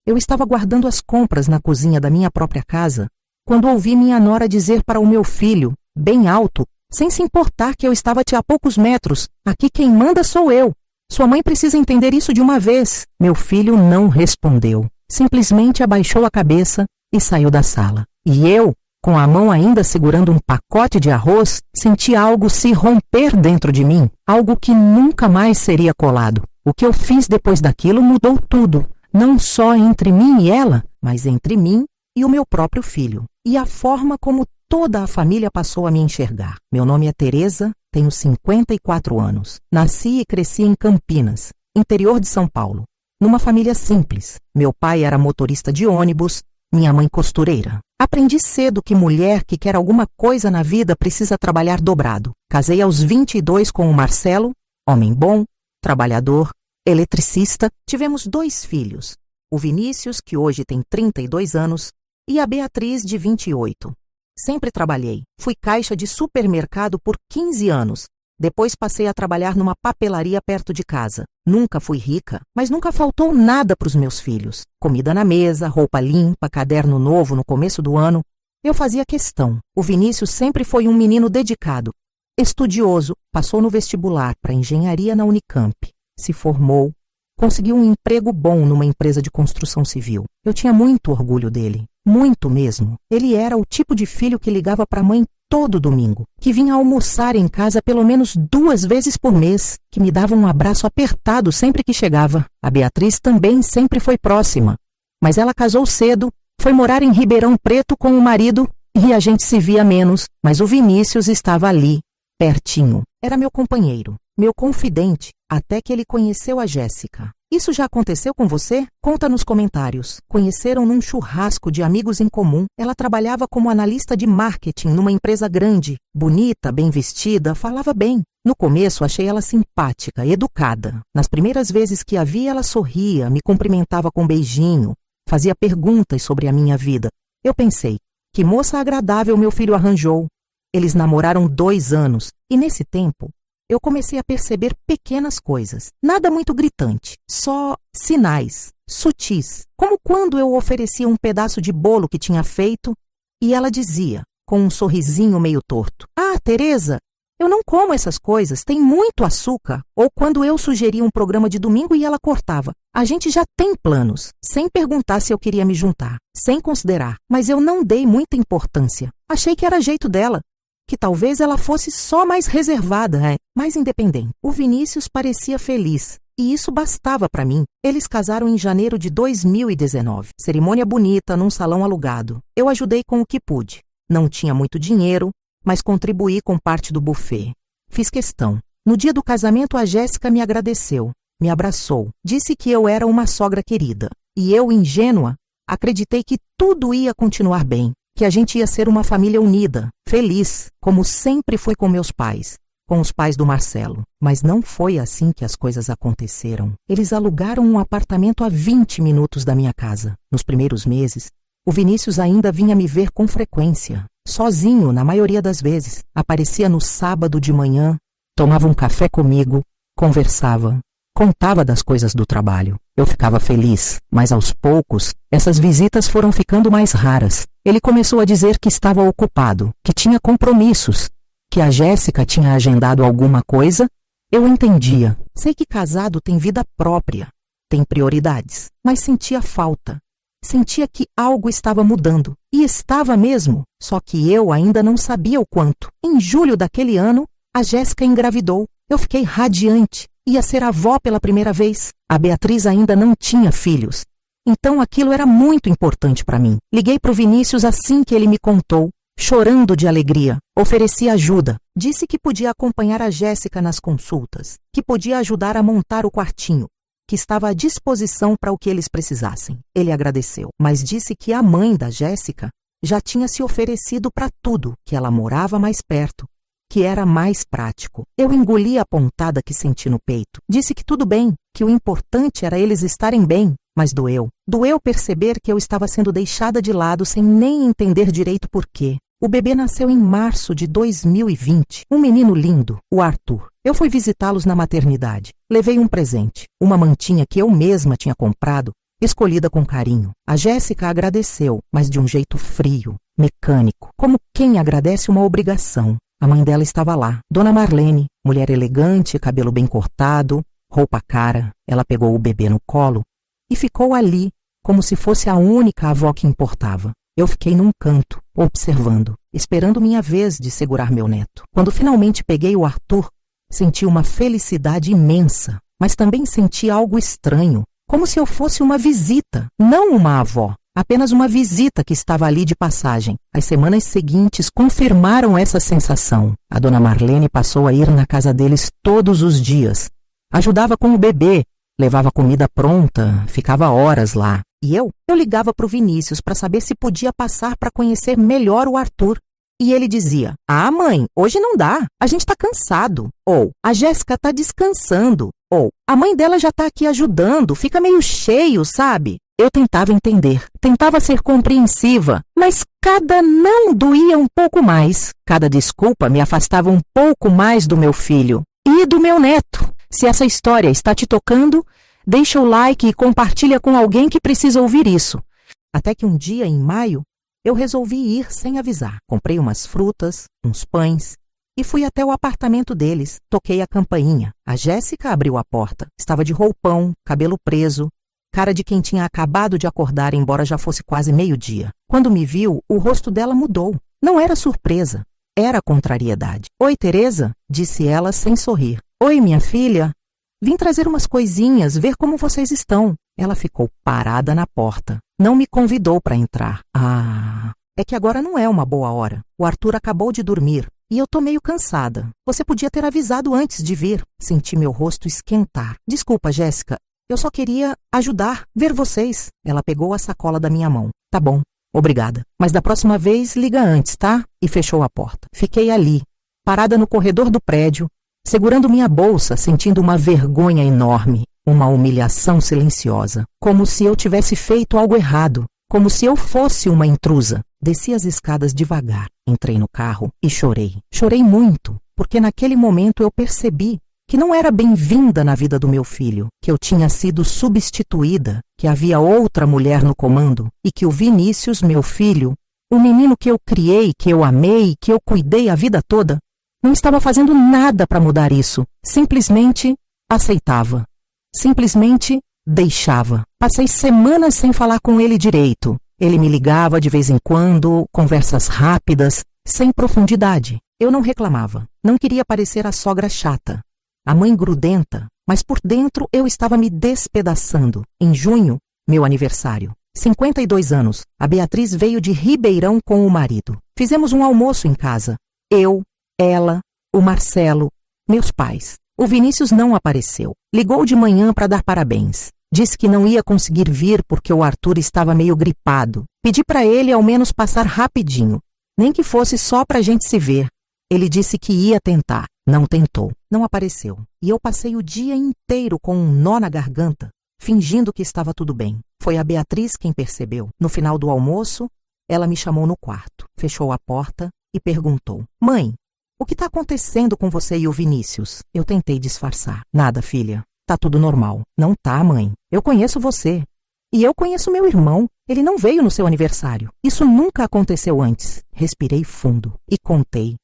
Eu estava guardando as compras na cozinha da minha própria casa, quando ouvi minha nora dizer para o meu filho, bem alto, sem se importar que eu estava a poucos metros, aqui quem manda sou eu. Sua mãe precisa entender isso de uma vez. Meu filho não respondeu. Simplesmente abaixou a cabeça e saiu da sala. E eu, com a mão ainda segurando um pacote de arroz, senti algo se romper dentro de mim, algo que nunca mais seria colado. O que eu fiz depois daquilo mudou tudo, não só entre mim e ela, mas entre mim e o meu próprio filho. E a forma como toda a família passou a me enxergar. Meu nome é Teresa, tenho 54 anos. Nasci e cresci em Campinas, interior de São Paulo, numa família simples. Meu pai era motorista de ônibus, minha mãe costureira. Aprendi cedo que mulher que quer alguma coisa na vida precisa trabalhar dobrado. Casei aos 22 com o Marcelo, homem bom, trabalhador, eletricista. Tivemos 2 filhos, o Vinícius, que hoje tem 32 anos, e a Beatriz, de 28. Sempre trabalhei. Fui caixa de supermercado por 15 anos. Depois passei a trabalhar numa papelaria perto de casa. Nunca fui rica, mas nunca faltou nada para os meus filhos. Comida na mesa, roupa limpa, caderno novo no começo do ano. Eu fazia questão. O Vinícius sempre foi um menino dedicado, estudioso, passou no vestibular para engenharia na Unicamp. Se formou, conseguiu um emprego bom numa empresa de construção civil. Eu tinha muito orgulho dele. Muito mesmo. Ele era o tipo de filho que ligava para a mãe todo domingo, que vinha almoçar em casa pelo menos 2 vezes por mês, que me dava um abraço apertado sempre que chegava. A Beatriz também sempre foi próxima, mas ela casou cedo, foi morar em Ribeirão Preto com o marido e a gente se via menos, mas o Vinícius estava ali, pertinho. Era meu companheiro, meu confidente, até que ele conheceu a Jéssica. Isso já aconteceu com você? Conta nos comentários. Conheceram num churrasco de amigos em comum. Ela trabalhava como analista de marketing numa empresa grande. Bonita, bem vestida, falava bem. No começo achei ela simpática, educada. Nas primeiras vezes que a vi, ela sorria, me cumprimentava com um beijinho, fazia perguntas sobre a minha vida. Eu pensei, que moça agradável meu filho arranjou. Eles namoraram 2 anos e nesse tempo eu comecei a perceber pequenas coisas, nada muito gritante, só sinais, sutis, como quando eu oferecia um pedaço de bolo que tinha feito e ela dizia, com um sorrisinho meio torto, "Ah, Teresa, eu não como essas coisas, tem muito açúcar." Ou quando eu sugeria um programa de domingo e ela cortava, "A gente já tem planos", sem perguntar se eu queria me juntar, sem considerar, mas eu não dei muita importância, achei que era jeito dela. Que talvez ela fosse só mais reservada, mais independente. O Vinícius parecia feliz, e isso bastava para mim. Eles casaram em janeiro de 2019. Cerimônia bonita, num salão alugado. Eu ajudei com o que pude. Não tinha muito dinheiro, mas contribuí com parte do buffet. Fiz questão. No dia do casamento, a Jéssica me agradeceu, me abraçou, disse que eu era uma sogra querida. E eu, ingênua, acreditei que tudo ia continuar bem. Que a gente ia ser uma família unida, feliz, como sempre fui com meus pais, com os pais do Marcelo. Mas não foi assim que as coisas aconteceram. Eles alugaram um apartamento a 20 minutos da minha casa. Nos primeiros meses, o Vinícius ainda vinha me ver com frequência, sozinho na maioria das vezes. Aparecia no sábado de manhã, tomava um café comigo, conversava, contava das coisas do trabalho. Eu ficava feliz, mas aos poucos, essas visitas foram ficando mais raras. Ele começou a dizer que estava ocupado, que tinha compromissos, que a Jéssica tinha agendado alguma coisa. Eu entendia. Sei que casado tem vida própria, tem prioridades, mas sentia falta. Sentia que algo estava mudando, e estava mesmo, só que eu ainda não sabia o quanto. Em julho daquele ano, a Jéssica engravidou. Eu fiquei radiante. Ia ser avó pela primeira vez. A Beatriz ainda não tinha filhos. Então aquilo era muito importante para mim. Liguei para o Vinícius assim que ele me contou, chorando de alegria. Ofereci ajuda. Disse que podia acompanhar a Jéssica nas consultas, que podia ajudar a montar o quartinho, que estava à disposição para o que eles precisassem. Ele agradeceu, mas disse que a mãe da Jéssica já tinha se oferecido para tudo, que ela morava mais perto, que era mais prático. Eu engoli a pontada que senti no peito. Disse que tudo bem, que o importante era eles estarem bem, mas doeu. Doeu perceber que eu estava sendo deixada de lado sem nem entender direito por quê. O bebê nasceu em março de 2020. Um menino lindo, o Arthur. Eu fui visitá-los na maternidade. Levei um presente, uma mantinha que eu mesma tinha comprado escolhida com carinho. A Jéssica agradeceu, mas de um jeito frio, mecânico, como quem agradece uma obrigação. A mãe dela estava lá, Dona Marlene, mulher elegante, cabelo bem cortado, roupa cara. Ela pegou o bebê no colo e ficou ali, como se fosse a única avó que importava. Eu fiquei num canto, observando, esperando minha vez de segurar meu neto. Quando finalmente peguei o Arthur, senti uma felicidade imensa, mas também senti algo estranho, como se eu fosse uma visita, não uma avó, apenas uma visita que estava ali de passagem. As semanas seguintes confirmaram essa sensação. A Dona Marlene passou a ir na casa deles todos os dias. Ajudava com o bebê, levava comida pronta, ficava horas lá. E eu ligava para o Vinícius para saber se podia passar para conhecer melhor o Arthur. E ele dizia: "Ah, mãe, hoje não dá, a gente está cansado." Ou "A Jéssica está descansando." Ou "A mãe dela já está aqui ajudando, fica meio cheio, sabe?" Eu tentava entender, tentava ser compreensiva, mas cada não doía um pouco mais. Cada desculpa me afastava um pouco mais do meu filho e do meu neto. Se essa história está te tocando, deixa o like e compartilha com alguém que precisa ouvir isso. Até que um dia, em maio, eu resolvi ir sem avisar. Comprei umas frutas, uns pães e fui até o apartamento deles. Toquei a campainha. A Jéssica abriu a porta. Estava de roupão, cabelo preso, cara de quem tinha acabado de acordar, embora já fosse quase meio-dia. Quando me viu, o rosto dela mudou. Não era surpresa, era contrariedade. "Oi, Teresa?" disse ela sem sorrir. "Oi, minha filha. Vim trazer umas coisinhas, ver como vocês estão." Ela ficou parada na porta. Não me convidou para entrar. É que agora não é uma boa hora. O Arthur acabou de dormir e eu tô meio cansada. Você podia ter avisado antes de vir. Senti meu rosto esquentar. "Desculpa, Jéssica. Eu só queria ajudar, ver vocês." Ela pegou a sacola da minha mão. "Tá bom, obrigada. Mas da próxima vez liga antes, tá?" E fechou a porta. Fiquei ali, parada no corredor do prédio, segurando minha bolsa, sentindo uma vergonha enorme, uma humilhação silenciosa, como se eu tivesse feito algo errado, como se eu fosse uma intrusa. Desci as escadas devagar, entrei no carro e chorei. Chorei muito, porque naquele momento eu percebi que não era bem-vinda na vida do meu filho, que eu tinha sido substituída, que havia outra mulher no comando e que o Vinícius, meu filho, o menino que eu criei, que eu amei, que eu cuidei a vida toda, não estava fazendo nada para mudar isso. Simplesmente aceitava. Simplesmente deixava. Passei semanas sem falar com ele direito. Ele me ligava de vez em quando, conversas rápidas, sem profundidade. Eu não reclamava. Não queria parecer a sogra chata, a mãe grudenta, mas por dentro eu estava me despedaçando. Em junho, meu aniversário. 52 anos. A Beatriz veio de Ribeirão com o marido. Fizemos um almoço em casa. Eu, ela, o Marcelo, meus pais. O Vinícius não apareceu. Ligou de manhã para dar parabéns. Disse que não ia conseguir vir porque o Arthur estava meio gripado. Pedi para ele ao menos passar rapidinho, nem que fosse só para a gente se ver. Ele disse que ia tentar. Não tentou. Não apareceu. E eu passei o dia inteiro com um nó na garganta, fingindo que estava tudo bem. Foi a Beatriz quem percebeu. No final do almoço, ela me chamou no quarto, fechou a porta e perguntou: "Mãe, o que está acontecendo com você e o Vinícius?" Eu tentei disfarçar. "Nada, filha. Tá tudo normal." "Não tá, mãe. Eu conheço você. E eu conheço meu irmão. Ele não veio no seu aniversário. Isso nunca aconteceu antes." Respirei fundo e contei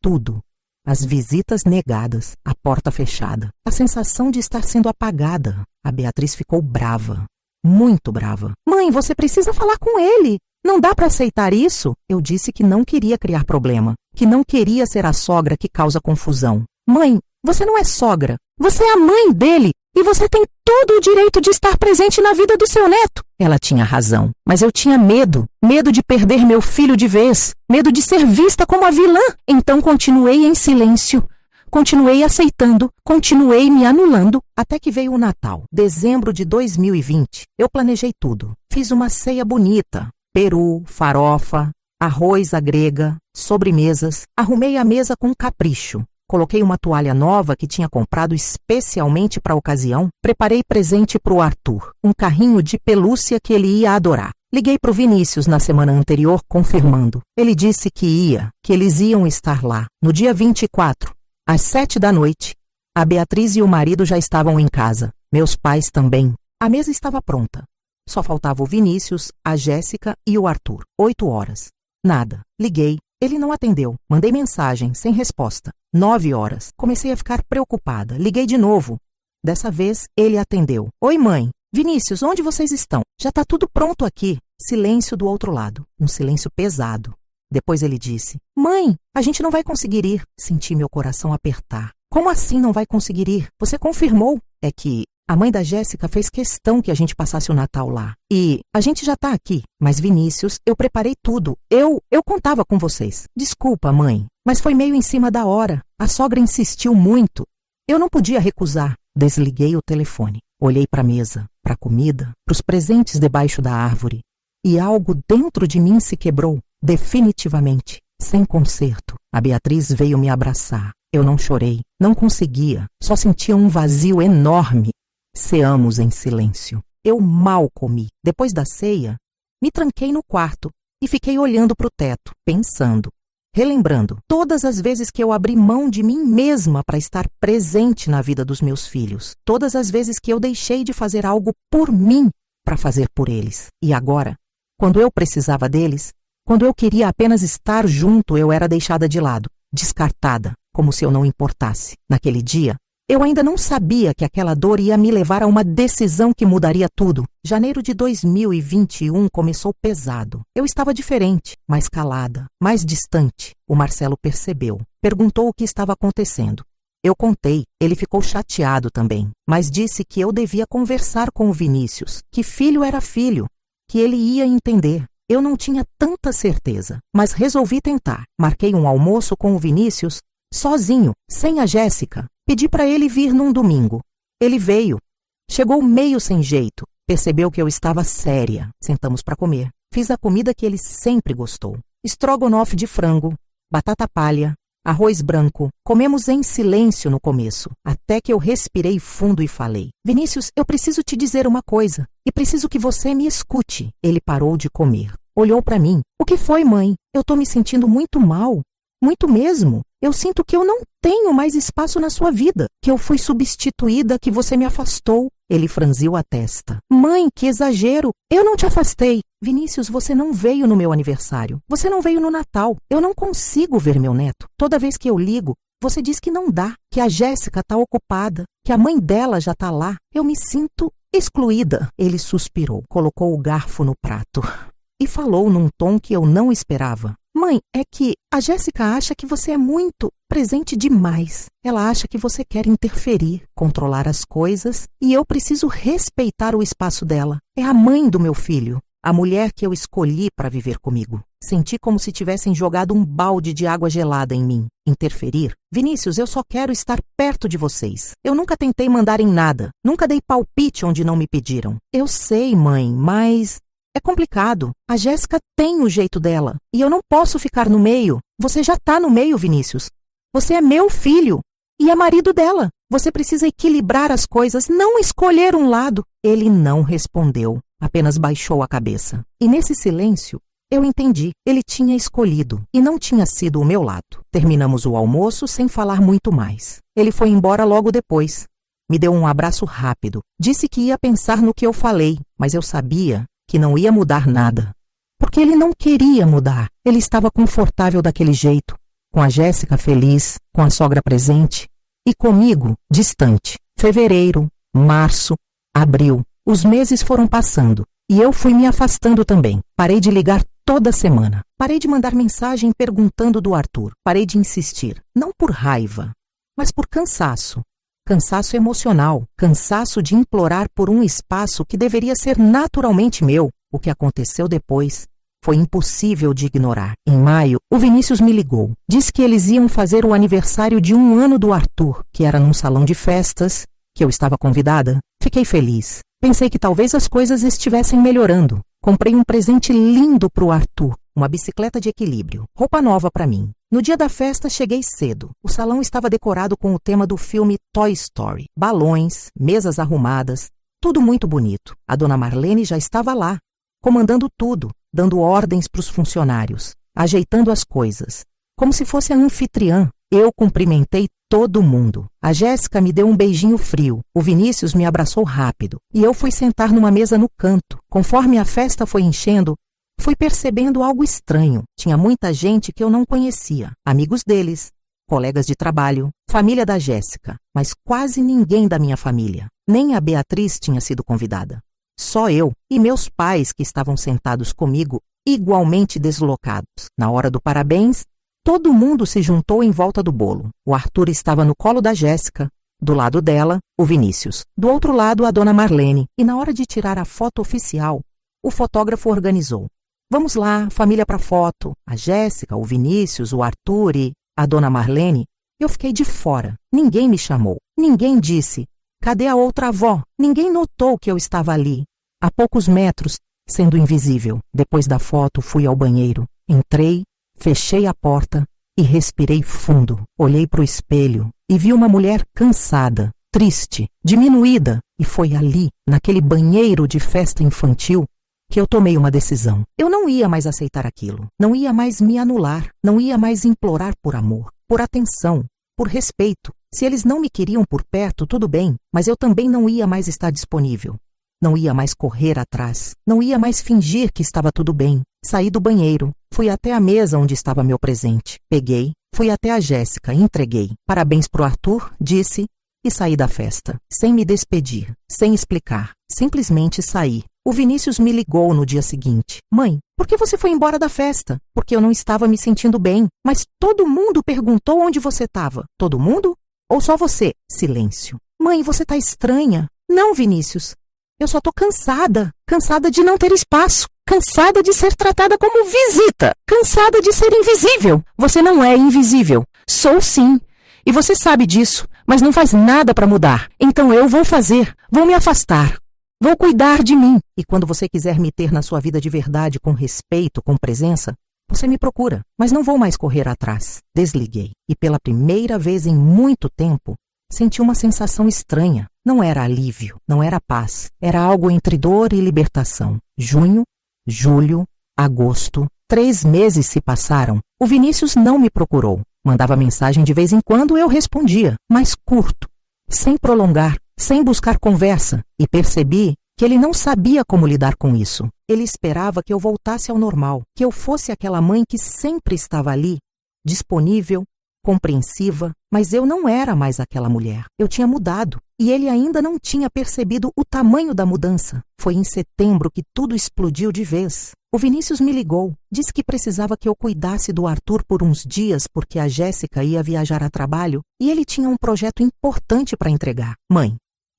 tudo. As visitas negadas, a porta fechada, a sensação de estar sendo apagada. A Beatriz ficou brava, muito brava. "Mãe, você precisa falar com ele. Não dá para aceitar isso." Eu disse que não queria criar problema, que não queria ser a sogra que causa confusão. "Mãe, você não é sogra. Você é a mãe dele e você tem todo o direito de estar presente na vida do seu neto." Ela tinha razão, mas eu tinha medo de perder meu filho de vez, medo de ser vista como a vilã. Então continuei em silêncio, continuei aceitando, continuei me anulando, até que veio o Natal, dezembro de 2020. Eu planejei tudo, fiz uma ceia bonita, peru, farofa, arroz à grega, sobremesas, arrumei a mesa com capricho. Coloquei uma toalha nova que tinha comprado especialmente para a ocasião. Preparei presente para o Arthur, um carrinho de pelúcia que ele ia adorar. Liguei para o Vinícius na semana anterior, confirmando. Ele disse que ia, que eles iam estar lá. No dia 24, às 7 da noite, a Beatriz e o marido já estavam em casa. Meus pais também. A mesa estava pronta. Só faltava o Vinícius, a Jéssica e o Arthur. 8 horas. Nada. Liguei. Ele não atendeu. Mandei mensagem, sem resposta. 9 horas. Comecei a ficar preocupada. Liguei de novo. Dessa vez, ele atendeu. Oi, mãe. Vinícius, onde vocês estão? Já tá tudo pronto aqui. Silêncio do outro lado. Um silêncio pesado. Depois ele disse: Mãe, a gente não vai conseguir ir. Senti meu coração apertar. Como assim não vai conseguir ir? Você confirmou? É que a mãe da Jéssica fez questão que a gente passasse o Natal lá. E a gente já tá aqui. Mas Vinícius, eu preparei tudo. Eu contava com vocês. Desculpa, mãe, mas foi meio em cima da hora. A sogra insistiu muito. Eu não podia recusar. Desliguei o telefone. Olhei para a mesa, para a comida, para os presentes debaixo da árvore. E algo dentro de mim se quebrou. Definitivamente. Sem conserto. A Beatriz veio me abraçar. Eu não chorei. Não conseguia. Só sentia um vazio enorme. Ceamos em silêncio. Eu mal comi. Depois da ceia, me tranquei no quarto e fiquei olhando para o teto, pensando, relembrando todas as vezes que eu abri mão de mim mesma para estar presente na vida dos meus filhos, todas as vezes que eu deixei de fazer algo por mim para fazer por eles. E agora, quando eu precisava deles, quando eu queria apenas estar junto, eu era deixada de lado, descartada, como se eu não importasse. Naquele dia, eu ainda não sabia que aquela dor ia me levar a uma decisão que mudaria tudo. Janeiro de 2021 começou pesado. Eu estava diferente, mais calada, mais distante. O Marcelo percebeu. Perguntou o que estava acontecendo. Eu contei. Ele ficou chateado também, mas disse que eu devia conversar com o Vinícius, que filho era filho, que ele ia entender. Eu não tinha tanta certeza, mas resolvi tentar. Marquei um almoço com o Vinícius, sozinho, sem a Jéssica. Pedi para ele vir num domingo. Ele veio. Chegou meio sem jeito. Percebeu que eu estava séria. Sentamos para comer. Fiz a comida que ele sempre gostou. Estrogonofe de frango, batata palha, arroz branco. Comemos em silêncio no começo, até que eu respirei fundo e falei: Vinícius, eu preciso te dizer uma coisa, e preciso que você me escute. Ele parou de comer. Olhou para mim. O que foi, mãe? Eu tô me sentindo muito mal. Muito mesmo. Eu sinto que eu não tenho mais espaço na sua vida, que eu fui substituída, que você me afastou. Ele franziu a testa. Mãe, que exagero! Eu não te afastei. Vinícius, você não veio no meu aniversário. Você não veio no Natal. Eu não consigo ver meu neto. Toda vez que eu ligo, você diz que não dá, que a Jéssica tá ocupada, que a mãe dela já tá lá. Eu me sinto excluída. Ele suspirou, colocou o garfo no prato e falou num tom que eu não esperava. Mãe, é que a Jéssica acha que você é muito presente demais. Ela acha que você quer interferir, controlar as coisas, e eu preciso respeitar o espaço dela. É a mãe do meu filho, a mulher que eu escolhi para viver comigo. Senti como se tivessem jogado um balde de água gelada em mim. Interferir? Vinícius, eu só quero estar perto de vocês. Eu nunca tentei mandar em nada. Nunca dei palpite onde não me pediram. Eu sei, mãe, mas é complicado. A Jéssica tem o jeito dela. E eu não posso ficar no meio. Você já tá no meio, Vinícius. Você é meu filho. E é marido dela. Você precisa equilibrar as coisas, não escolher um lado. Ele não respondeu. Apenas baixou a cabeça. E nesse silêncio, eu entendi. Ele tinha escolhido. E não tinha sido o meu lado. Terminamos o almoço sem falar muito mais. Ele foi embora logo depois. Me deu um abraço rápido. Disse que ia pensar no que eu falei. Mas eu sabia que não ia mudar nada. Porque ele não queria mudar. Ele estava confortável daquele jeito, com a Jéssica feliz, com a sogra presente, e comigo distante. Fevereiro, março, abril. Os meses foram passando, e eu fui me afastando também. Parei de ligar toda semana. Parei de mandar mensagem perguntando do Arthur. Parei de insistir, não por raiva, mas por cansaço. Cansaço emocional, cansaço de implorar por um espaço que deveria ser naturalmente meu. O que aconteceu depois foi impossível de ignorar. Em maio, o Vinícius me ligou. Disse que eles iam fazer o aniversário de 1 ano do Arthur, que era num salão de festas, que eu estava convidada. Fiquei feliz. Pensei que talvez as coisas estivessem melhorando. Comprei um presente lindo para o Arthur, uma bicicleta de equilíbrio, roupa nova para mim. No dia da festa, cheguei cedo. O salão estava decorado com o tema do filme Toy Story. Balões, mesas arrumadas, tudo muito bonito. A dona Marlene já estava lá, comandando tudo, dando ordens para os funcionários, ajeitando as coisas, como se fosse a anfitriã. Eu cumprimentei todo mundo. A Jéssica me deu um beijinho frio, o Vinícius me abraçou rápido e eu fui sentar numa mesa no canto. Conforme a festa foi enchendo, fui percebendo algo estranho. Tinha muita gente que eu não conhecia, amigos deles, colegas de trabalho, família da Jéssica, mas quase ninguém da minha família. Nem a Beatriz tinha sido convidada. Só eu e meus pais que estavam sentados comigo, igualmente deslocados. Na hora do parabéns, todo mundo se juntou em volta do bolo. O Arthur estava no colo da Jéssica, do lado dela, o Vinícius. Do outro lado, a dona Marlene. E na hora de tirar a foto oficial, o fotógrafo organizou. Vamos lá, família para foto. A Jéssica, o Vinícius, o Arthur e a dona Marlene. Eu fiquei de fora. Ninguém me chamou. Ninguém disse, cadê a outra avó? Ninguém notou que eu estava ali, a poucos metros, sendo invisível. Depois da foto, fui ao banheiro. Entrei, fechei a porta e respirei fundo. Olhei para o espelho e vi uma mulher cansada, triste, diminuída. E foi ali, naquele banheiro de festa infantil, que eu tomei uma decisão. Eu não ia mais aceitar aquilo. Não ia mais me anular. Não ia mais implorar por amor, por atenção, por respeito. Se eles não me queriam por perto, tudo bem, mas eu também não ia mais estar disponível. Não ia mais correr atrás. Não ia mais fingir que estava tudo bem. Saí do banheiro. Fui até a mesa onde estava meu presente. Peguei, fui até a Jéssica, entreguei. Parabéns pro Arthur, disse, e saí da festa. Sem me despedir, sem explicar. Simplesmente saí. O Vinícius me ligou no dia seguinte. Mãe, por que você foi embora da festa? Porque eu não estava me sentindo bem. Mas todo mundo perguntou onde você estava. Todo mundo? Ou só você? Silêncio. Mãe, você tá estranha. Não, Vinícius. Eu só tô cansada. Cansada de não ter espaço. Cansada de ser tratada como visita. Cansada de ser invisível. Você não é invisível. Sou sim. E você sabe disso, mas não faz nada para mudar. Então eu vou fazer. Vou me afastar. Vou cuidar de mim. E quando você quiser me ter na sua vida de verdade, com respeito, com presença, você me procura. Mas não vou mais correr atrás. Desliguei. E pela primeira vez em muito tempo, senti uma sensação estranha. Não era alívio, não era paz. Era algo entre dor e libertação. Junho, julho, agosto. 3 meses se passaram. O Vinícius não me procurou. Mandava mensagem de vez em quando, eu respondia, mas curto, sem prolongar, sem buscar conversa. E percebi que ele não sabia como lidar com isso. Ele esperava que eu voltasse ao normal, que eu fosse aquela mãe que sempre estava ali, disponível, compreensiva, mas eu não era mais aquela mulher. Eu tinha mudado e ele ainda não tinha percebido o tamanho da mudança. Foi em setembro que tudo explodiu de vez. O Vinícius me ligou, disse que precisava que eu cuidasse do Arthur por uns dias porque a Jéssica ia viajar a trabalho e ele tinha um projeto importante para entregar. Mãe,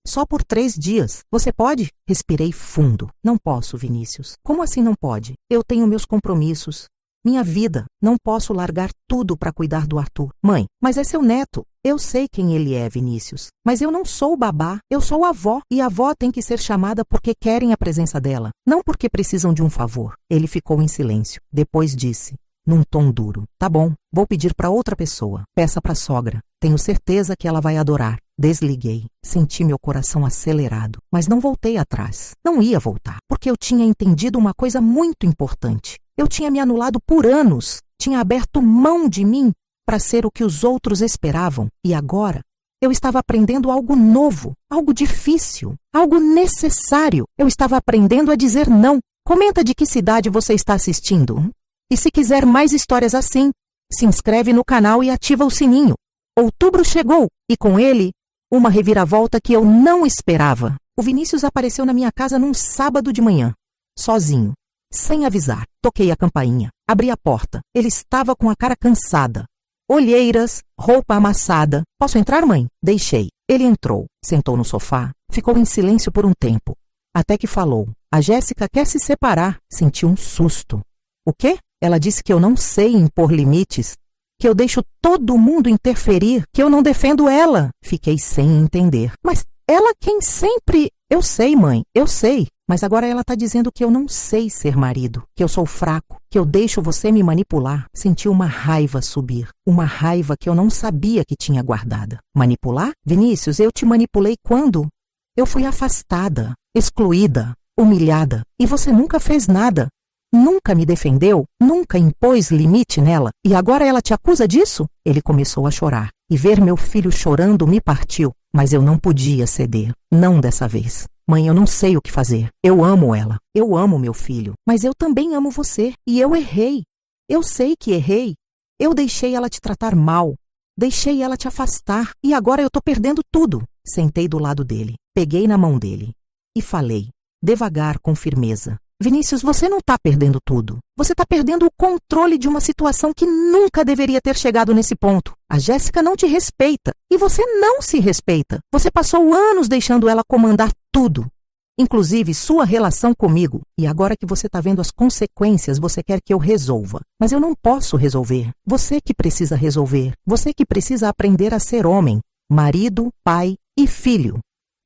só por 3 dias. Você pode? Respirei fundo. Não posso, Vinícius. Como assim não pode? Eu tenho meus compromissos. Minha vida. Não posso largar tudo para cuidar do Arthur. Mãe, mas é seu neto. Eu sei quem ele é, Vinícius. Mas eu não sou babá. Eu sou avó. E a avó tem que ser chamada porque querem a presença dela. Não porque precisam de um favor. Ele ficou em silêncio. Depois disse, num tom duro. Tá bom, vou pedir para outra pessoa. Peça para a sogra. Tenho certeza que ela vai adorar. Desliguei. Senti meu coração acelerado. Mas não voltei atrás. Não ia voltar. Porque eu tinha entendido uma coisa muito importante. Eu tinha me anulado por anos. Tinha aberto mão de mim para ser o que os outros esperavam. E agora, eu estava aprendendo algo novo, algo difícil, algo necessário. Eu estava aprendendo a dizer não. Comenta de que cidade você está assistindo. E se quiser mais histórias assim, se inscreve no canal e ativa o sininho. Outubro chegou e com ele, uma reviravolta que eu não esperava. O Vinícius apareceu na minha casa num sábado de manhã, sozinho, sem avisar. Toquei a campainha, abri a porta. Ele estava com a cara cansada. Olheiras, roupa amassada. Posso entrar, mãe? Deixei. Ele entrou, sentou no sofá, ficou em silêncio por um tempo, até que falou. A Jéssica quer se separar. Senti um susto. O quê? Ela disse que eu não sei impor limites, que eu deixo todo mundo interferir, que eu não defendo ela. Fiquei sem entender. Mas ela quem sempre... Eu sei, mãe, eu sei. Mas agora ela está dizendo que eu não sei ser marido, que eu sou fraco, que eu deixo você me manipular. Senti uma raiva subir, uma raiva que eu não sabia que tinha guardada. Manipular? Vinícius, eu te manipulei quando? Eu fui afastada, excluída, humilhada, e você nunca fez nada. Nunca me defendeu, nunca impôs limite nela, e agora ela te acusa disso? Ele começou a chorar, e ver meu filho chorando me partiu, mas eu não podia ceder, não dessa vez. Mãe, eu não sei o que fazer. Eu amo ela, eu amo meu filho, mas eu também amo você, e eu errei. Eu sei que errei. Eu deixei ela te tratar mal, deixei ela te afastar, e agora eu tô perdendo tudo. Sentei do lado dele, peguei na mão dele, e falei, devagar, com firmeza. Vinícius, você não tá perdendo tudo. Você tá perdendo o controle de uma situação que nunca deveria ter chegado nesse ponto. A Jéssica não te respeita. E você não se respeita. Você passou anos deixando ela comandar tudo. Inclusive sua relação comigo. E agora que você tá vendo as consequências, você quer que eu resolva. Mas eu não posso resolver. Você que precisa resolver. Você que precisa aprender a ser homem. Marido, pai e filho.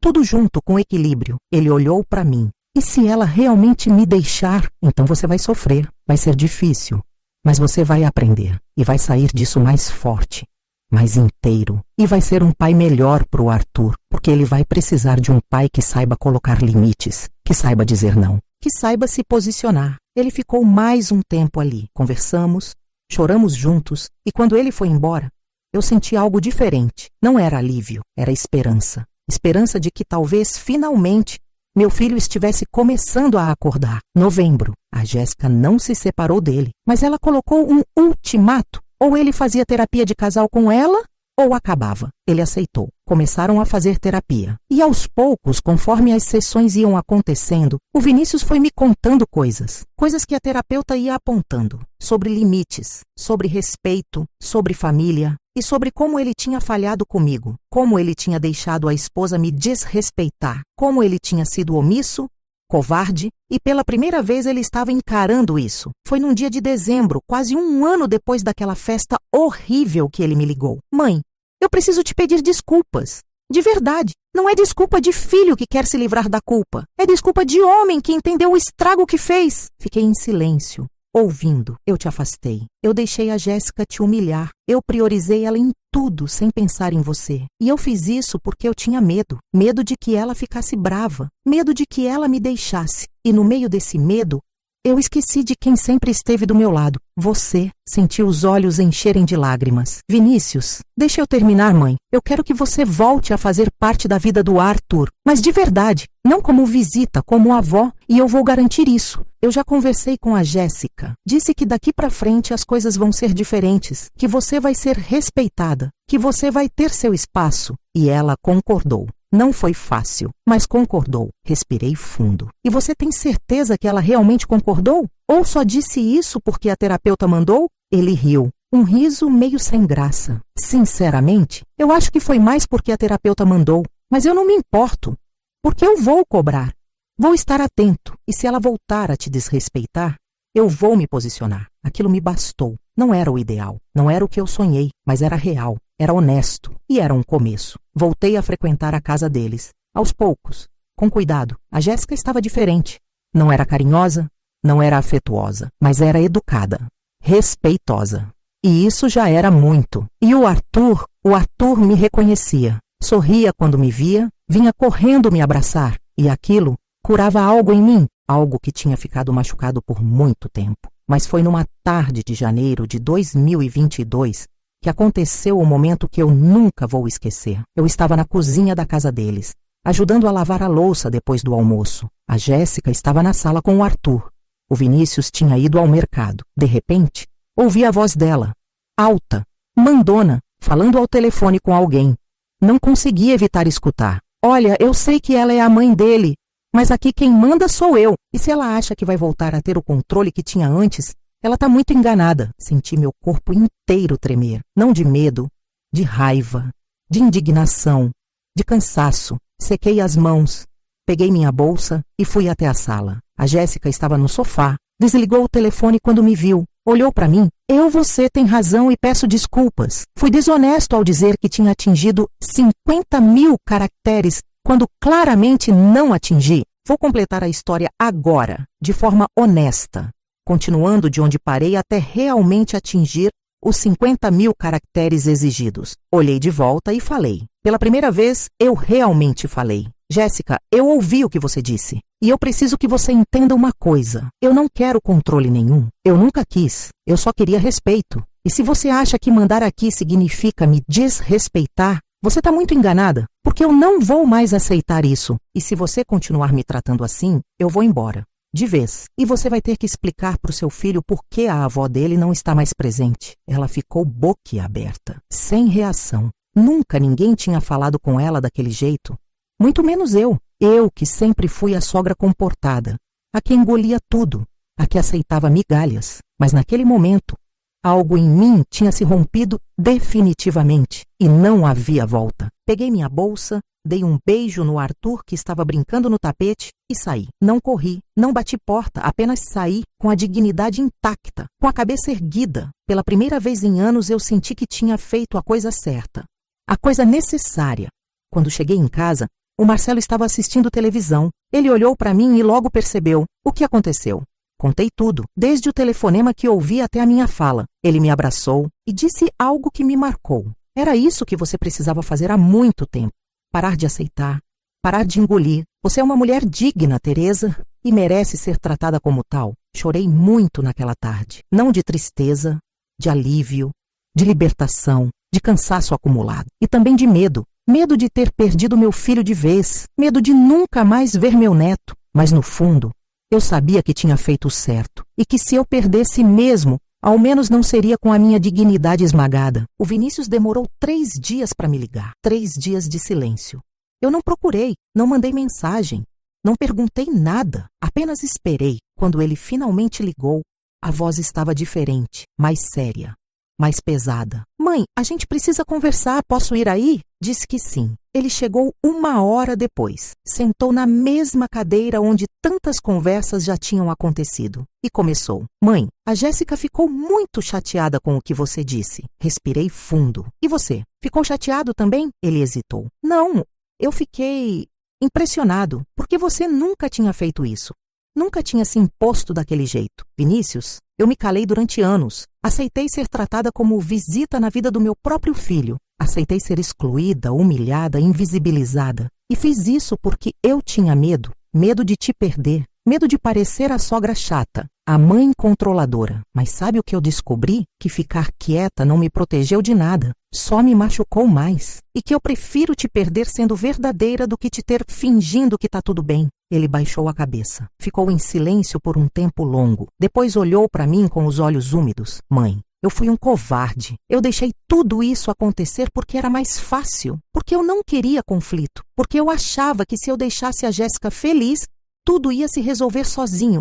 Tudo junto, com equilíbrio. Ele olhou para mim. E se ela realmente me deixar, então você vai sofrer, vai ser difícil. Mas você vai aprender e vai sair disso mais forte, mais inteiro. E vai ser um pai melhor para o Arthur, porque ele vai precisar de um pai que saiba colocar limites, que saiba dizer não, que saiba se posicionar. Ele ficou mais um tempo ali. Conversamos, choramos juntos e quando ele foi embora, eu senti algo diferente. Não era alívio, era esperança. Esperança de que talvez, finalmente, meu filho estivesse começando a acordar. Novembro. A Jéssica não se separou dele, mas ela colocou um ultimato. Ou ele fazia terapia de casal com ela, ou acabava. Ele aceitou. Começaram a fazer terapia. E aos poucos, conforme as sessões iam acontecendo, o Vinícius foi me contando coisas. Coisas que a terapeuta ia apontando. Sobre limites, sobre respeito, sobre família. E sobre como ele tinha falhado comigo, como ele tinha deixado a esposa me desrespeitar, como ele tinha sido omisso, covarde, e pela primeira vez ele estava encarando isso. Foi num dia de dezembro, quase um ano depois daquela festa horrível que ele me ligou. Mãe, eu preciso te pedir desculpas. De verdade, não é desculpa de filho que quer se livrar da culpa, é desculpa de homem que entendeu o estrago que fez. Fiquei em silêncio. Ouvindo, eu te afastei. Eu deixei a Jéssica te humilhar. Eu priorizei ela em tudo, sem pensar em você. E eu fiz isso porque eu tinha medo. Medo de que ela ficasse brava. Medo de que ela me deixasse. E no meio desse medo, eu esqueci de quem sempre esteve do meu lado. Você. Senti os olhos encherem de lágrimas. Vinícius, deixa eu terminar, mãe. Eu quero que você volte a fazer parte da vida do Arthur. Mas de verdade, não como visita, como avó. E eu vou garantir isso. Eu já conversei com a Jéssica. Disse que daqui pra frente as coisas vão ser diferentes. Que você vai ser respeitada. Que você vai ter seu espaço. E ela concordou. Não foi fácil, mas concordou. Respirei fundo. E você tem certeza que ela realmente concordou? Ou só disse isso porque a terapeuta mandou? Ele riu. Um riso meio sem graça. Sinceramente, eu acho que foi mais porque a terapeuta mandou. Mas eu não me importo. Porque eu vou cobrar. Vou estar atento. E se ela voltar a te desrespeitar, eu vou me posicionar. Aquilo me bastou. Não era o ideal. Não era o que eu sonhei, mas era real. Era honesto. E era um começo. Voltei a frequentar a casa deles. Aos poucos. Com cuidado. A Jéssica estava diferente. Não era carinhosa, não era afetuosa, mas era educada. Respeitosa. E isso já era muito. E o Arthur me reconhecia. Sorria quando me via, vinha correndo me abraçar. E aquilo curava algo em mim. Algo que tinha ficado machucado por muito tempo. Mas foi numa tarde de janeiro de 2022 que aconteceu o momento que eu nunca vou esquecer. Eu estava na cozinha da casa deles, ajudando a lavar a louça depois do almoço. A Jéssica estava na sala com o Arthur. O Vinícius tinha ido ao mercado. De repente, ouvi a voz dela, alta, mandona, falando ao telefone com alguém. Não consegui evitar escutar. Olha, eu sei que ela é a mãe dele, mas aqui quem manda sou eu. E se ela acha que vai voltar a ter o controle que tinha antes, ela está muito enganada. Senti meu corpo inteiro tremer. Não de medo, de raiva, de indignação, de cansaço. Sequei as mãos, peguei minha bolsa e fui até a sala. A Jéssica estava no sofá. Desligou o telefone quando me viu. Olhou para mim. Você tem razão e peço desculpas. Fui desonesto ao dizer que tinha atingido 50.000 caracteres quando claramente não atingi. Vou completar a história agora, de forma honesta, continuando de onde parei até realmente atingir os 50.000 caracteres exigidos. Olhei de volta e falei. Pela primeira vez, eu realmente falei. Jéssica, eu ouvi o que você disse. E eu preciso que você entenda uma coisa. Eu não quero controle nenhum. Eu nunca quis. Eu só queria respeito. E se você acha que mandar aqui significa me desrespeitar, você está muito enganada, porque eu não vou mais aceitar isso. E se você continuar me tratando assim, eu vou embora. De vez. E você vai ter que explicar para o seu filho por que a avó dele não está mais presente. Ela ficou boquiaberta, sem reação. Nunca ninguém tinha falado com ela daquele jeito. Muito menos eu. Eu que sempre fui a sogra comportada, a que engolia tudo, a que aceitava migalhas. Mas naquele momento, algo em mim tinha se rompido definitivamente e não havia volta. Peguei minha bolsa, dei um beijo no Arthur que estava brincando no tapete e saí. Não corri, não bati porta, apenas saí com a dignidade intacta, com a cabeça erguida. Pela primeira vez em anos eu senti que tinha feito a coisa certa, a coisa necessária. Quando cheguei em casa, o Marcelo estava assistindo televisão. Ele olhou para mim e logo percebeu o que aconteceu. Contei tudo, desde o telefonema que ouvi até a minha fala. Ele me abraçou e disse algo que me marcou. Era isso que você precisava fazer há muito tempo. Parar de aceitar, parar de engolir. Você é uma mulher digna, Teresa, e merece ser tratada como tal. Chorei muito naquela tarde. Não de tristeza, de alívio, de libertação, de cansaço acumulado. E também de medo. Medo de ter perdido meu filho de vez. Medo de nunca mais ver meu neto. Mas no fundo, eu sabia que tinha feito o certo. E que se eu perdesse mesmo, ao menos não seria com a minha dignidade esmagada. O Vinícius demorou 3 dias para me ligar. 3 dias de silêncio. Eu não procurei, não mandei mensagem, não perguntei nada. Apenas esperei. Quando ele finalmente ligou, a voz estava diferente, mais séria, mais pesada. Mãe, a gente precisa conversar, posso ir aí? Disse que sim. Ele chegou 1 hora depois. Sentou na mesma cadeira onde tantas conversas já tinham acontecido. E começou. Mãe, a Jéssica ficou muito chateada com o que você disse. Respirei fundo. E você? Ficou chateado também? Ele hesitou. Não, eu fiquei impressionado, porque você nunca tinha feito isso. Nunca tinha se imposto daquele jeito. Vinícius, eu me calei durante anos. Aceitei ser tratada como visita na vida do meu próprio filho. Aceitei ser excluída, humilhada, invisibilizada. E fiz isso porque eu tinha medo. Medo de te perder. Medo de parecer a sogra chata, a mãe controladora. Mas sabe o que eu descobri? Que ficar quieta não me protegeu de nada. Só me machucou mais. E que eu prefiro te perder sendo verdadeira do que te ter fingindo que tá tudo bem. Ele baixou a cabeça. Ficou em silêncio por um tempo longo. Depois olhou para mim com os olhos úmidos. Mãe, eu fui um covarde. Eu deixei tudo isso acontecer porque era mais fácil. Porque eu não queria conflito. Porque eu achava que se eu deixasse a Jéssica feliz, tudo ia se resolver sozinho.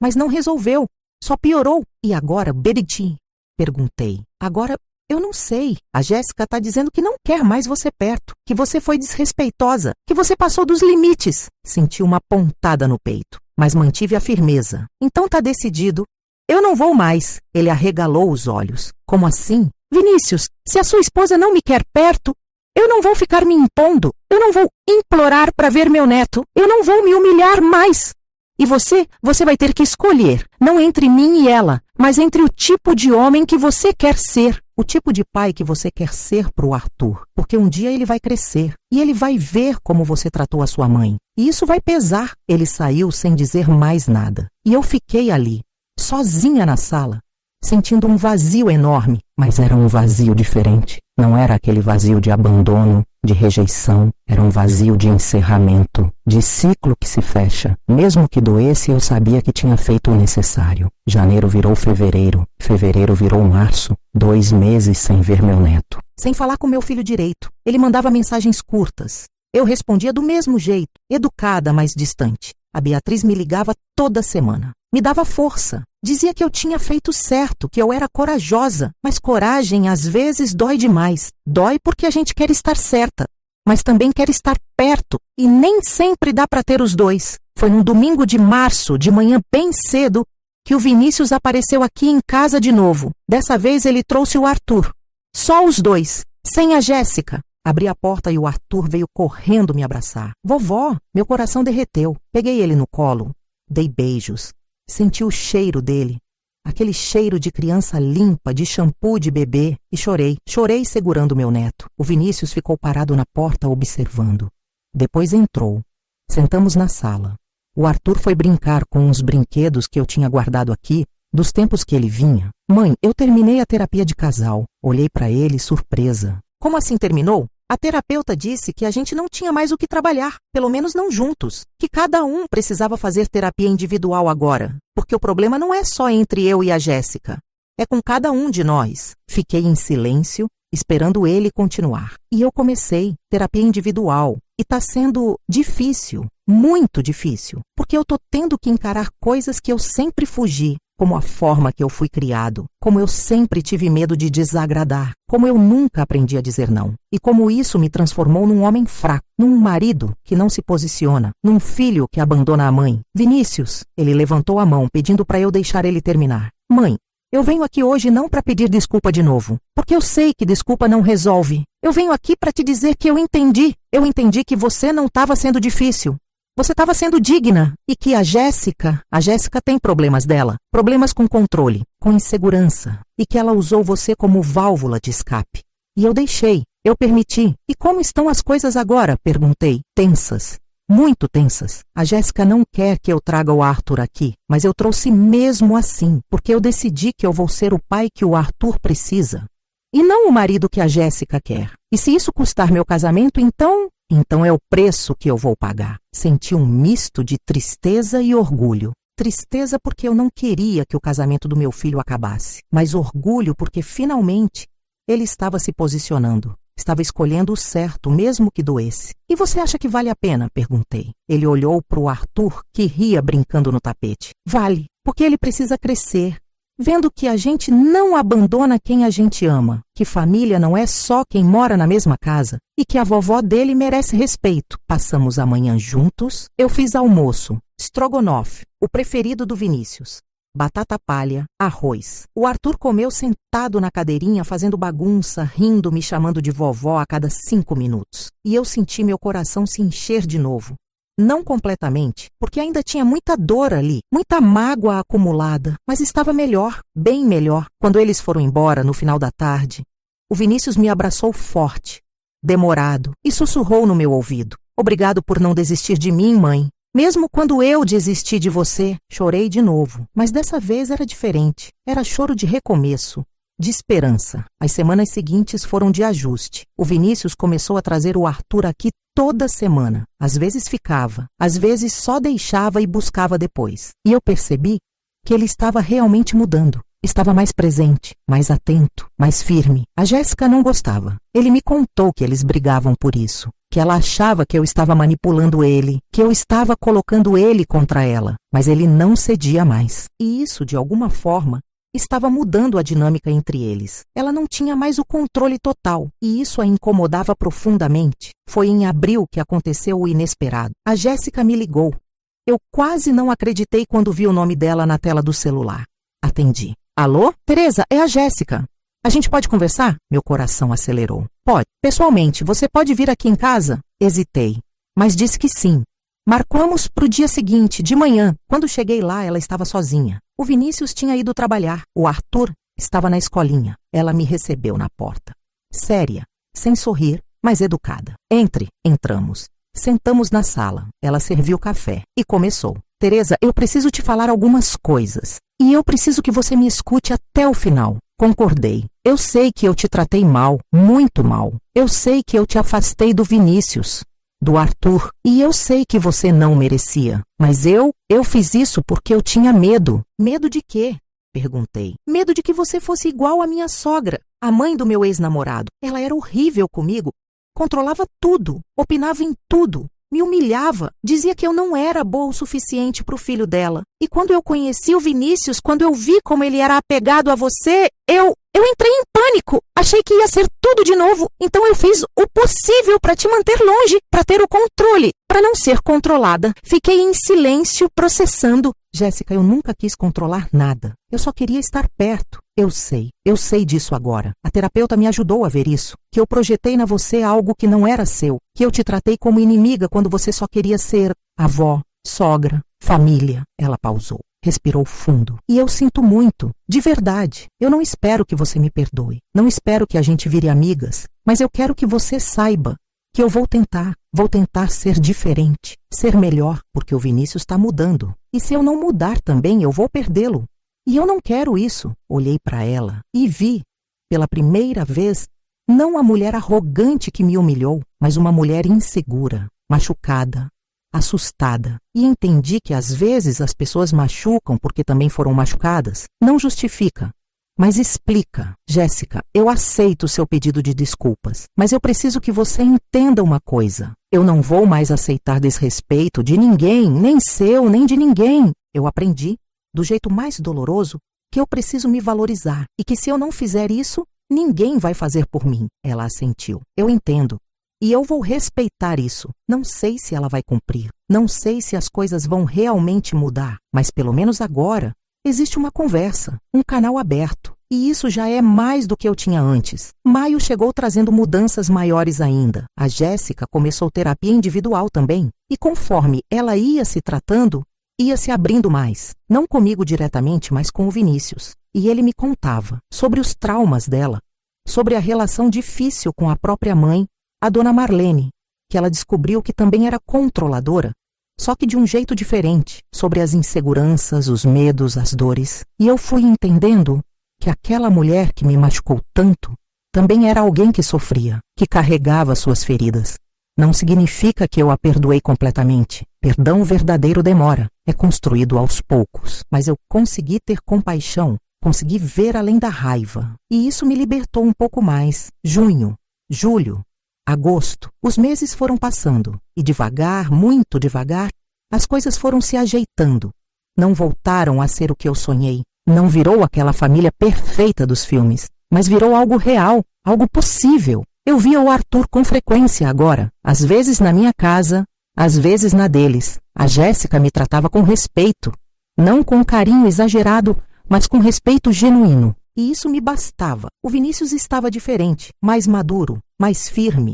Mas não resolveu. Só piorou. E agora, Beriti? Perguntei. Agora, eu não sei. A Jéssica está dizendo que não quer mais você perto. Que você foi desrespeitosa. Que você passou dos limites. Senti uma pontada no peito. Mas mantive a firmeza. Então tá decidido. Eu não vou mais. Ele arregalou os olhos. Como assim? Vinícius, se a sua esposa não me quer perto, eu não vou ficar me impondo. Eu não vou implorar para ver meu neto. Eu não vou me humilhar mais. E você vai ter que escolher, não entre mim e ela, mas entre o tipo de homem que você quer ser, o tipo de pai que você quer ser para o Arthur, porque um dia ele vai crescer e ele vai ver como você tratou a sua mãe. E isso vai pesar. Ele saiu sem dizer mais nada. E eu fiquei ali, sozinha na sala, sentindo um vazio enorme, mas era um vazio diferente. Não era aquele vazio de abandono, de rejeição, era um vazio de encerramento, de ciclo que se fecha. Mesmo que doesse, eu sabia que tinha feito o necessário. Janeiro virou fevereiro, fevereiro virou março, 2 meses sem ver meu neto. Sem falar com meu filho direito. Ele mandava mensagens curtas. Eu respondia do mesmo jeito, educada, mas distante. A Beatriz me ligava toda semana. Me dava força. Dizia que eu tinha feito certo, que eu era corajosa. Mas coragem às vezes dói demais. Dói porque a gente quer estar certa, mas também quer estar perto. E nem sempre dá para ter os dois. Foi num domingo de março, de manhã bem cedo, que o Vinícius apareceu aqui em casa de novo. Dessa vez ele trouxe o Arthur. Só os dois, sem a Jéssica. Abri a porta e o Arthur veio correndo me abraçar. Vovó, meu coração derreteu. Peguei ele no colo, dei beijos. Senti o cheiro dele, aquele cheiro de criança limpa, de shampoo de bebê, e chorei. Chorei segurando meu neto. O Vinícius ficou parado na porta observando. Depois entrou. Sentamos na sala. O Arthur foi brincar com uns brinquedos que eu tinha guardado aqui, dos tempos que ele vinha. Mãe, eu terminei a terapia de casal. Olhei para ele, surpresa. Como assim terminou? A terapeuta disse que a gente não tinha mais o que trabalhar, pelo menos não juntos. Que cada um precisava fazer terapia individual agora. Porque o problema não é só entre eu e a Jéssica. É com cada um de nós. Fiquei em silêncio, esperando ele continuar. E eu comecei terapia individual. E tá sendo difícil, muito difícil. Porque eu tô tendo que encarar coisas que eu sempre fugi. Como a forma que eu fui criado, como eu sempre tive medo de desagradar, como eu nunca aprendi a dizer não. E como isso me transformou num homem fraco, num marido que não se posiciona, num filho que abandona a mãe. Vinícius, ele levantou a mão pedindo para eu deixar ele terminar. Mãe, eu venho aqui hoje não para pedir desculpa de novo, porque eu sei que desculpa não resolve. Eu venho aqui para te dizer que eu entendi que você não estava sendo difícil. Você estava sendo digna e que a Jéssica tem problemas dela, problemas com controle, com insegurança e que ela usou você como válvula de escape. E eu deixei, eu permiti. E como estão as coisas agora? Perguntei. Tensas, muito tensas. A Jéssica não quer que eu traga o Arthur aqui, mas eu trouxe mesmo assim, porque eu decidi que eu vou ser o pai que o Arthur precisa. E não o marido que a Jéssica quer. E se isso custar meu casamento, então é o preço que eu vou pagar. Senti um misto de tristeza e orgulho. Tristeza porque eu não queria que o casamento do meu filho acabasse, mas orgulho porque finalmente ele estava se posicionando. Estava escolhendo o certo, mesmo que doesse. E você acha que vale a pena? Perguntei. Ele olhou para o Arthur, que ria brincando no tapete. Vale, porque ele precisa crescer. Vendo que a gente não abandona quem a gente ama, que família não é só quem mora na mesma casa e que a vovó dele merece respeito. Passamos a manhã juntos, eu fiz almoço, estrogonofe, o preferido do Vinícius, batata palha, arroz. O Arthur comeu sentado na cadeirinha fazendo bagunça, rindo, me chamando de vovó a cada 5 minutos. E eu senti meu coração se encher de novo. Não completamente, porque ainda tinha muita dor ali, muita mágoa acumulada, mas estava melhor, bem melhor. Quando eles foram embora no final da tarde, o Vinícius me abraçou forte, demorado, e sussurrou no meu ouvido. Obrigado por não desistir de mim, mãe. Mesmo quando eu desisti de você, chorei de novo, mas dessa vez era diferente. Era choro de recomeço, de esperança. As semanas seguintes foram de ajuste. O Vinícius começou a trazer o Arthur aqui toda semana. Às vezes ficava, às vezes só deixava e buscava depois. E eu percebi que ele estava realmente mudando. Estava mais presente, mais atento, mais firme. A Jéssica não gostava. Ele me contou que eles brigavam por isso, que ela achava que eu estava manipulando ele, que eu estava colocando ele contra ela. Mas ele não cedia mais. E isso, de alguma forma, estava mudando a dinâmica entre eles. Ela não tinha mais o controle total, e isso a incomodava profundamente. Foi em abril que aconteceu o inesperado. A Jéssica me ligou. Eu quase não acreditei quando vi o nome dela na tela do celular. Atendi. Alô? Teresa, é a Jéssica. A gente pode conversar? Meu coração acelerou. Pode. Pessoalmente, você pode vir aqui em casa? Hesitei, mas disse que sim. Marcamos para o dia seguinte, de manhã. Quando cheguei lá, ela estava sozinha. O Vinícius tinha ido trabalhar. O Arthur estava na escolinha. Ela me recebeu na porta. Séria, sem sorrir, mas educada. Entre. Entramos. Sentamos na sala. Ela serviu café e começou. Teresa, eu preciso te falar algumas coisas. E eu preciso que você me escute até o final. Concordei. Eu sei que eu te tratei mal, muito mal. Eu sei que eu te afastei do Vinícius, do Arthur, e eu sei que você não merecia. Mas eu fiz isso porque eu tinha medo. Medo de quê? Perguntei. Medo de que você fosse igual à minha sogra, a mãe do meu ex-namorado. Ela era horrível comigo, controlava tudo, opinava em tudo, me humilhava, dizia que eu não era boa o suficiente para o filho dela. E quando eu conheci o Vinícius, quando eu vi como ele era apegado a você, eu entrei em pânico. Achei que ia ser tudo de novo. Então eu fiz o possível para te manter longe, para ter o controle, para não ser controlada. Fiquei em silêncio, processando. Jéssica, eu nunca quis controlar nada. Eu só queria estar perto. Eu sei disso agora. A terapeuta me ajudou a ver isso. Que eu projetei na você algo que não era seu. Que eu te tratei como inimiga quando você só queria ser avó, sogra, família. Ela pausou. Respirou fundo. E eu sinto muito, de verdade. Eu não espero que você me perdoe. Não espero que a gente vire amigas. Mas eu quero que você saiba que eu vou tentar ser diferente, ser melhor, porque o Vinícius está mudando. E se eu não mudar também, eu vou perdê-lo. E eu não quero isso. Olhei para ela e vi, pela primeira vez, não a mulher arrogante que me humilhou, mas uma mulher insegura, machucada, assustada. E entendi que às vezes as pessoas machucam porque também foram machucadas. Não justifica, mas explica. Jéssica, eu aceito o seu pedido de desculpas, mas eu preciso que você entenda uma coisa. Eu não vou mais aceitar desrespeito de ninguém, nem seu, nem de ninguém. Eu aprendi, do jeito mais doloroso, que eu preciso me valorizar e que se eu não fizer isso, ninguém vai fazer por mim. Ela assentiu. Eu entendo. E eu vou respeitar isso. Não sei se ela vai cumprir. Não sei se as coisas vão realmente mudar. Mas pelo menos agora, existe uma conversa, um canal aberto. E isso já é mais do que eu tinha antes. Maio chegou trazendo mudanças maiores ainda. A Jéssica começou terapia individual também. E conforme ela ia se tratando, ia se abrindo mais. Não comigo diretamente, mas com o Vinícius. E ele me contava sobre os traumas dela, sobre a relação difícil com a própria mãe, a dona Marlene, que ela descobriu que também era controladora, só que de um jeito diferente, sobre as inseguranças, os medos, as dores. E eu fui entendendo que aquela mulher que me machucou tanto também era alguém que sofria, que carregava suas feridas. Não significa que eu a perdoei completamente. Perdão verdadeiro demora, é construído aos poucos. Mas eu consegui ter compaixão, consegui ver além da raiva. E isso me libertou um pouco mais. Junho, julho, agosto, os meses foram passando. E devagar, muito devagar, as coisas foram se ajeitando. Não voltaram a ser o que eu sonhei. Não virou aquela família perfeita dos filmes, mas virou algo real, algo possível. Eu via o Arthur com frequência agora, às vezes na minha casa, às vezes na deles. A Jéssica me tratava com respeito, não com carinho exagerado, mas com respeito genuíno. E isso me bastava. O Vinícius estava diferente, mais maduro, mais firme,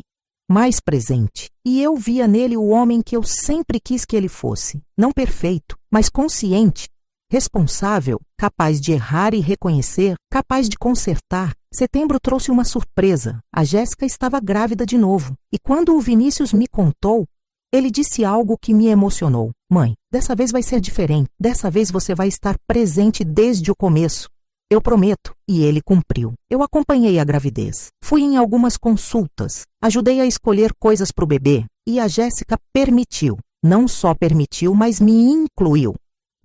mais presente. E eu via nele o homem que eu sempre quis que ele fosse. Não perfeito, mas consciente, responsável, capaz de errar e reconhecer, capaz de consertar. Setembro trouxe uma surpresa. A Jéssica estava grávida de novo. E quando o Vinícius me contou, ele disse algo que me emocionou. Mãe, dessa vez vai ser diferente. Dessa vez você vai estar presente desde o começo. Eu prometo. E ele cumpriu. Eu acompanhei a gravidez. Fui em algumas consultas. Ajudei a escolher coisas para o bebê. E a Jéssica permitiu. Não só permitiu, mas me incluiu.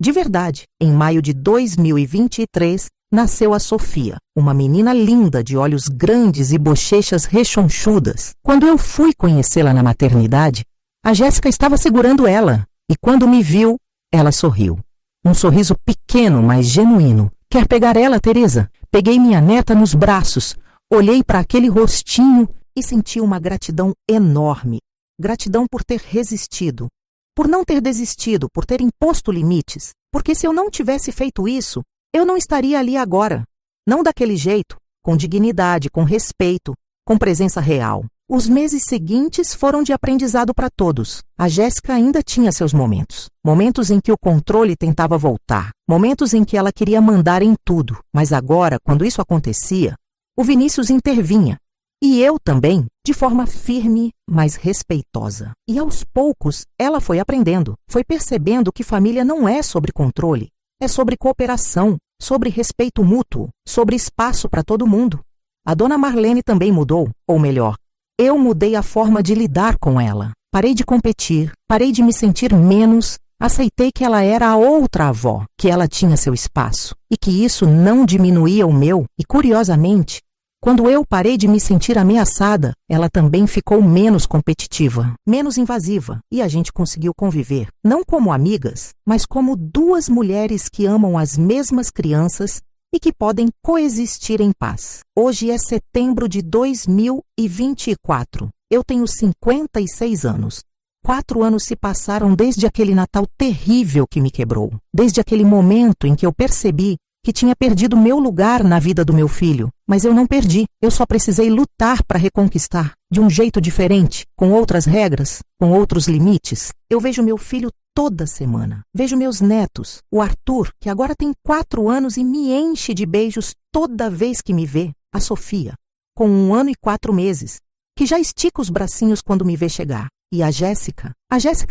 De verdade, em maio de 2023, nasceu a Sofia, uma menina linda de olhos grandes e bochechas rechonchudas. Quando eu fui conhecê-la na maternidade, a Jéssica estava segurando ela e quando me viu, ela sorriu. Um sorriso pequeno, mas genuíno. Quer pegar ela, Teresa? Peguei minha neta nos braços, olhei para aquele rostinho e senti uma gratidão enorme. Gratidão por ter resistido, por não ter desistido, por ter imposto limites. Porque se eu não tivesse feito isso, eu não estaria ali agora. Não daquele jeito, com dignidade, com respeito, com presença real. Os meses seguintes foram de aprendizado para todos. A Jéssica ainda tinha seus momentos. Momentos em que o controle tentava voltar. Momentos em que ela queria mandar em tudo. Mas agora, quando isso acontecia, o Vinícius intervinha. E eu também, de forma firme, mas respeitosa. E aos poucos, ela foi aprendendo. Foi percebendo que família não é sobre controle. É sobre cooperação, sobre respeito mútuo, sobre espaço para todo mundo. A dona Marlene também mudou, ou melhor, eu mudei a forma de lidar com ela. Parei de competir, parei de me sentir menos, aceitei que ela era a outra avó, que ela tinha seu espaço, e que isso não diminuía o meu, e curiosamente, quando eu parei de me sentir ameaçada, ela também ficou menos competitiva, menos invasiva, e a gente conseguiu conviver, não como amigas, mas como duas mulheres que amam as mesmas crianças e que podem coexistir em paz. Hoje é setembro de 2024. Eu tenho 56 anos. 4 anos se passaram desde aquele Natal terrível que me quebrou, desde aquele momento em que eu percebi que tinha perdido meu lugar na vida do meu filho. Mas eu não perdi, eu só precisei lutar para reconquistar, de um jeito diferente, com outras regras, com outros limites. Eu vejo meu filho toda semana, vejo meus netos, o Arthur, que agora tem 4 anos e me enche de beijos toda vez que me vê, a Sofia, com 1 ano e 4 meses, que já estica os bracinhos quando me vê chegar. E a Jéssica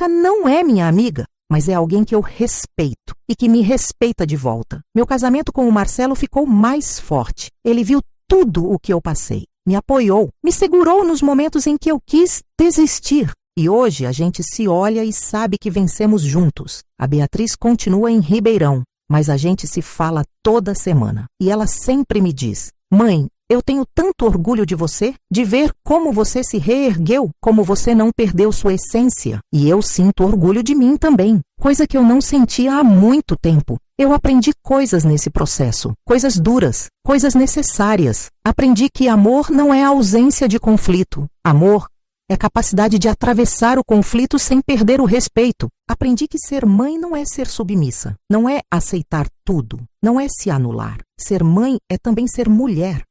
não é minha amiga, mas é alguém que eu respeito e que me respeita de volta. Meu casamento com o Marcelo ficou mais forte. Ele viu tudo o que eu passei, me apoiou, me segurou nos momentos em que eu quis desistir. E hoje a gente se olha e sabe que vencemos juntos. A Beatriz continua em Ribeirão, mas a gente se fala toda semana. E ela sempre me diz: mãe, eu tenho tanto orgulho de você, de ver como você se reergueu, como você não perdeu sua essência. E eu sinto orgulho de mim também, coisa que eu não sentia há muito tempo. Eu aprendi coisas nesse processo, coisas duras, coisas necessárias. Aprendi que amor não é ausência de conflito. Amor é capacidade de atravessar o conflito sem perder o respeito. Aprendi que ser mãe não é ser submissa, não é aceitar tudo, não é se anular. Ser mãe é também ser mulher.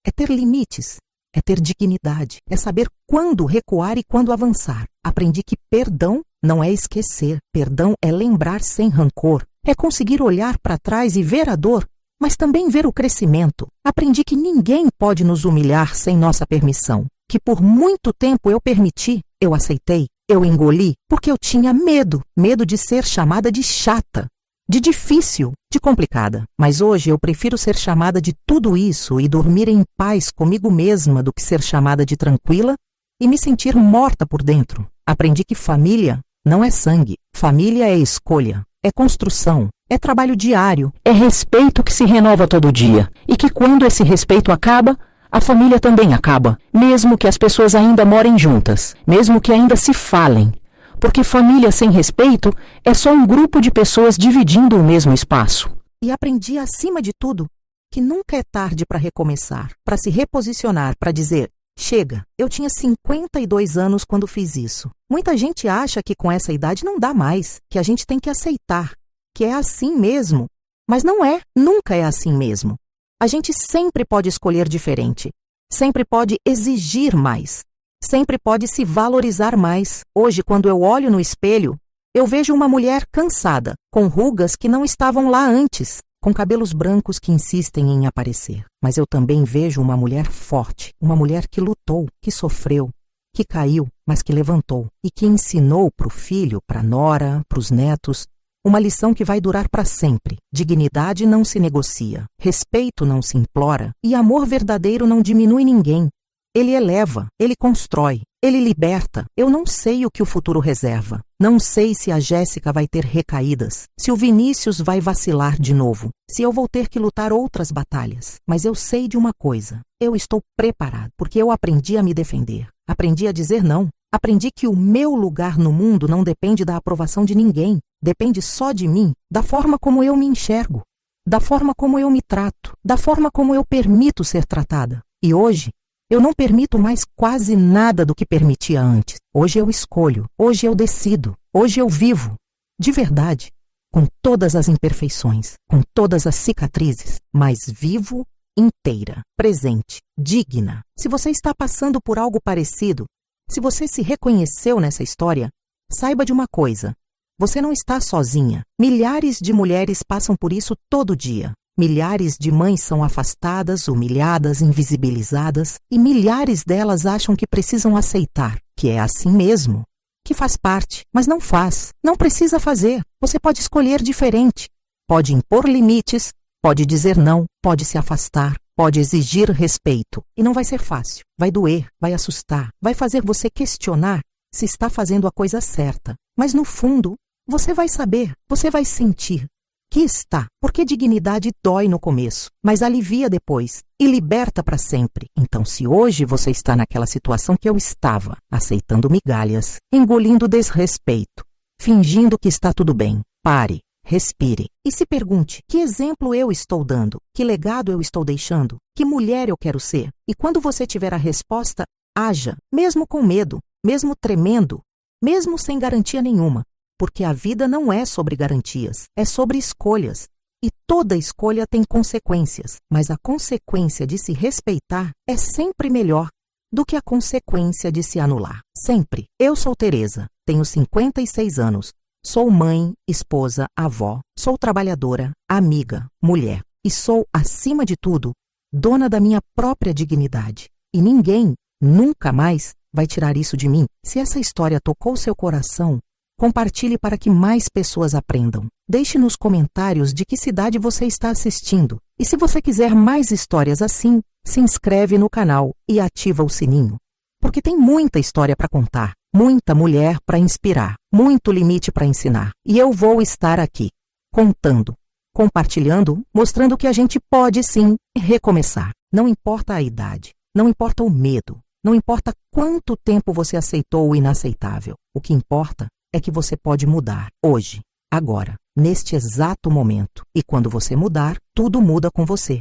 É ter limites, é ter dignidade, é saber quando recuar e quando avançar. Aprendi que perdão não é esquecer, perdão é lembrar sem rancor, é conseguir olhar para trás e ver a dor, mas também ver o crescimento. Aprendi que ninguém pode nos humilhar sem nossa permissão, que por muito tempo eu permiti, eu aceitei, eu engoli, porque eu tinha medo de ser chamada de chata, de difícil, de complicada. Mas hoje eu prefiro ser chamada de tudo isso e dormir em paz comigo mesma do que ser chamada de tranquila e me sentir morta por dentro. Aprendi que família não é sangue, família é escolha, é construção, é trabalho diário, é respeito que se renova todo dia e que quando esse respeito acaba, a família também acaba, mesmo que as pessoas ainda morem juntas, mesmo que ainda se falem. Porque família sem respeito é só um grupo de pessoas dividindo o mesmo espaço. E aprendi, acima de tudo, que nunca é tarde para recomeçar, para se reposicionar, para dizer: chega, eu tinha 52 anos quando fiz isso. Muita gente acha que com essa idade não dá mais, que a gente tem que aceitar, que é assim mesmo. Mas não é, nunca é assim mesmo. A gente sempre pode escolher diferente, sempre pode exigir mais. Sempre pode se valorizar mais. Hoje, quando eu olho no espelho, eu vejo uma mulher cansada, com rugas que não estavam lá antes, com cabelos brancos que insistem em aparecer. Mas eu também vejo uma mulher forte, uma mulher que lutou, que sofreu, que caiu, mas que levantou e que ensinou para o filho, para a nora, para os netos, uma lição que vai durar para sempre. Dignidade não se negocia, respeito não se implora e amor verdadeiro não diminui ninguém. Ele eleva, ele constrói, ele liberta. Eu não sei o que o futuro reserva. Não sei se a Jéssica vai ter recaídas, se o Vinícius vai vacilar de novo, se eu vou ter que lutar outras batalhas. Mas eu sei de uma coisa: eu estou preparado, porque eu aprendi a me defender. Aprendi a dizer não. Aprendi que o meu lugar no mundo não depende da aprovação de ninguém. Depende só de mim, da forma como eu me enxergo, da forma como eu me trato, da forma como eu permito ser tratada. E hoje, eu não permito mais quase nada do que permitia antes. Hoje eu escolho, hoje eu decido, hoje eu vivo. De verdade, com todas as imperfeições, com todas as cicatrizes, mas vivo inteira, presente, digna. Se você está passando por algo parecido, se você se reconheceu nessa história, saiba de uma coisa: você não está sozinha. Milhares de mulheres passam por isso todo dia. Milhares de mães são afastadas, humilhadas, invisibilizadas, e milhares delas acham que precisam aceitar, que é assim mesmo, que faz parte, mas não faz, não precisa fazer. Você pode escolher diferente, pode impor limites, pode dizer não, pode se afastar, pode exigir respeito. E não vai ser fácil, vai doer, vai assustar, vai fazer você questionar se está fazendo a coisa certa. Mas no fundo, você vai saber, você vai sentir que está, porque dignidade dói no começo, mas alivia depois e liberta para sempre. Então, se hoje você está naquela situação que eu estava, aceitando migalhas, engolindo desrespeito, fingindo que está tudo bem, pare, respire e se pergunte: que exemplo eu estou dando? Que legado eu estou deixando? Que mulher eu quero ser? E quando você tiver a resposta, haja, mesmo com medo, mesmo tremendo, mesmo sem garantia nenhuma. Porque a vida não é sobre garantias, é sobre escolhas. E toda escolha tem consequências, mas a consequência de se respeitar é sempre melhor do que a consequência de se anular. Sempre. Eu sou Teresa, tenho 56 anos, sou mãe, esposa, avó, sou trabalhadora, amiga, mulher. E sou, acima de tudo, dona da minha própria dignidade. E ninguém nunca mais vai tirar isso de mim. Se essa história tocou seu coração, compartilhe para que mais pessoas aprendam. Deixe nos comentários de que cidade você está assistindo. E se você quiser mais histórias assim, se inscreve no canal e ativa o sininho. Porque tem muita história para contar, muita mulher para inspirar, muito limite para ensinar. E eu vou estar aqui, contando, compartilhando, mostrando que a gente pode sim recomeçar. Não importa a idade, não importa o medo, não importa quanto tempo você aceitou o inaceitável. O que importa é que você pode mudar hoje, agora, neste exato momento. E quando você mudar, tudo muda com você.